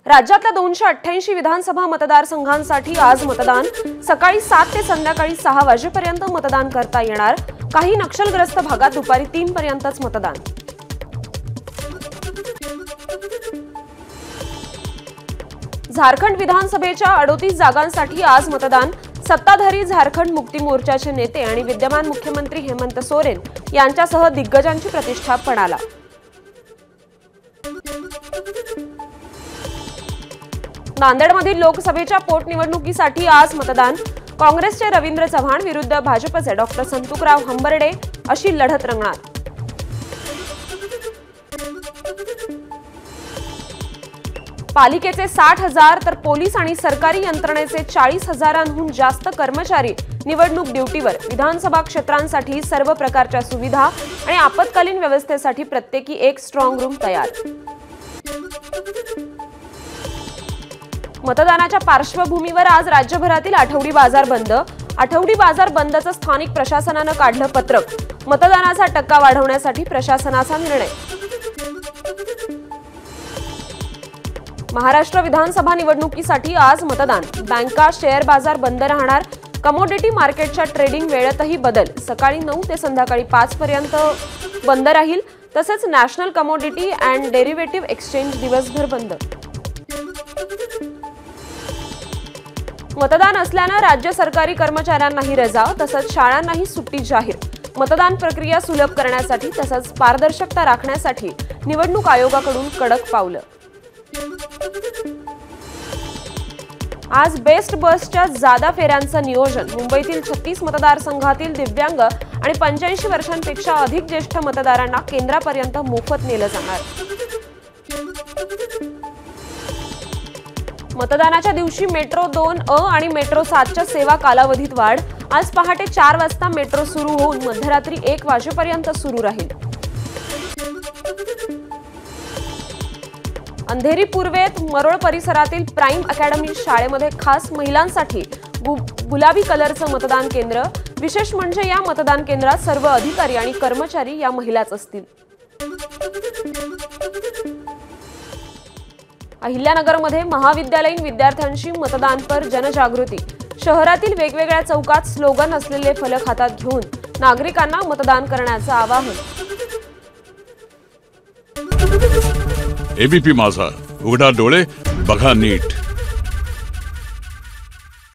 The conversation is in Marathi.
राज्यातल्या 288 विधानसभा मतदारसंघांसाठी आज मतदान सकाळी 7 ते संध्याकाळी 6 वाजेपर्यंत मतदान करता येणार। काही नक्षलग्रस्त भागात दुपारी 3 पर्यंतच मतदान। झारखंड विधानसभेच्या 38 जागांसाठी आज मतदान। सत्ताधारी झारखंड मुक्ती मोर्चाचे नेते आणि विद्यमान मुख्यमंत्री हेमंत सोरेन यांच्यासह दिग्गजांची प्रतिष्ठा पणाला। नांदेडमधील लोकसभेच्या पोटनिवडणुकीसाठी आज मतदान। काँग्रेसचे रवींद्र चव्हाण विरुद्ध भाजपचे डॉक्टर संतुकराव हंबर्डे अशी लढत रंगणार। पालिकेचे 60,000 तर पोलीस आणि सरकारी यंत्रणेचे 40,000हून जास्त कर्मचारी निवडणूक ड्युटीवर। विधानसभा क्षेत्रांसाठी सर्व प्रकारच्या सुविधा आणि आपत्कालीन व्यवस्थेसाठी प्रत्येकी एक स्ट्रॉंग रूम तयार। मतदानाच्या पार्श्वभूमीवर आज राज्यभरातील आठवडी बाजार बंद। आठवडी बाजार बंदचं स्थानिक प्रशासनानं काढलं पत्रक। मतदानाचा टक्का वाढवण्यासाठी प्रशासनाचा निर्णय। महाराष्ट्र विधानसभा निवडणुकीसाठी आज मतदान। बँका शेअर बाजार बंद राहणार। कमोडिटी मार्केटच्या ट्रेडिंग वेळेतही बदल। सकाळी 9 ते संध्याकाळी 5 पर्यंत बंद राहील। तसेच national commodity and derivative exchange दिवसभर बंद। मतदान असल्यानं राज्य सरकारी कर्मचाऱ्यांनाही रजा तसंच शाळांनाही सुट्टी जाहीर। मतदान प्रक्रिया सुलभ करण्यासाठी तसंच पारदर्शकता राखण्यासाठी निवडणूक आयोगाकडून कडक पावलं। आज बेस्ट बसच्या जादा फेऱ्यांचं नियोजन। मुंबईतील 36 मतदारसंघातील दिव्यांग आणि 85 वर्षांपेक्षा अधिक ज्येष्ठ मतदारांना केंद्रापर्यंत मोफत नेलं जाणार। मतदानाच्या दिवशी मेट्रो 2A आणि मेट्रो 7च्या सेवा कालावधीत वाढ। आज पहाटे 4 वाजता मेट्रो सुरू होऊन मध्यरात्री 1 वाजेपर्यंत सुरू राहील। अंधेरी पूर्वेत मरोळ परिसरातील प्राइम अकॅडमी शाळेमध्ये खास महिलांसाठी गुलाबी कलरचं मतदान केंद्र। विशेष म्हणजे या मतदान केंद्रात सर्व अधिकारी आणि कर्मचारी या महिलाच असतील। अहिल्यानगरमध्ये महाविद्यालयीन विद्यार्थ्यांची मतदानपर जनजागृती। शहरातील वेगवेगळ्या चौकात स्लोगन असलेले फलक हातात घेऊन नागरिकांना मतदान करण्याचं आवाहन। एबीपी माझा, उघडा डोळे बघा नीट।